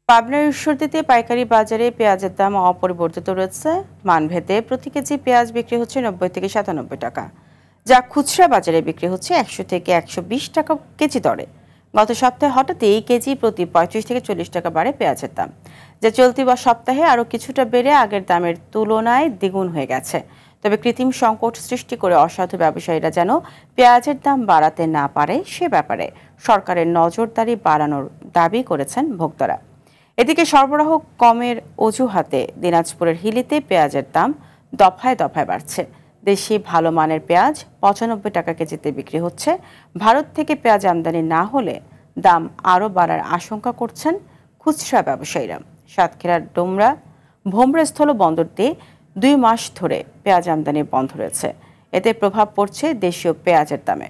পাবনার ঈশ্বরদীতে পাইকারি বাজারে পেঁয়াজের দাম অপরিবর্তিত রয়েছে। মানভেদে প্রতি কেজি পেঁয়াজ বিক্রি হচ্ছে ৯০ থেকে ৯৭ টাকা, যা খুচরা বাজারে বিক্রি হচ্ছে ১০০ থেকে ১২০ টাকা কেজি দরে। গত সপ্তাহে হঠাৎই কেজি প্রতি ৩৫ থেকে ৪০ টাকা বাড়ে পেঁয়াজের দাম, যা চলতি সপ্তাহে আরও কিছুটা বেড়ে আগের দামের তুলনায় দ্বিগুণ হয়ে গেছে। তবে কৃত্রিম সংকট সৃষ্টি করে অসাধু ব্যবসায়ীরা যেন পেঁয়াজের দাম বাড়াতে না পারে সে ব্যাপারে সরকারের নজরদারি বাড়ানোর দাবি করেছেন ভোক্তারা। এদিকে সরবরাহ কমের অজুহাতে দিনাজপুরের হিলিতে পেঁয়াজের দাম দফায় দফায় বাড়ছে। দেশি ভালো মানের পেঁয়াজ ৯৫ টাকা কেজিতে বিক্রি হচ্ছে। ভারত থেকে পেঁয়াজ আমদানি না হলে দাম আরও বাড়ার আশঙ্কা করছেন খুচরা ব্যবসায়ীরা। সাতক্ষীরার ভোমরা স্থল বন্দর দিয়ে ২ মাস ধরে পেঁয়াজ আমদানি বন্ধ রয়েছে। এতে প্রভাব পড়ছে দেশীয় পেঁয়াজের দামে।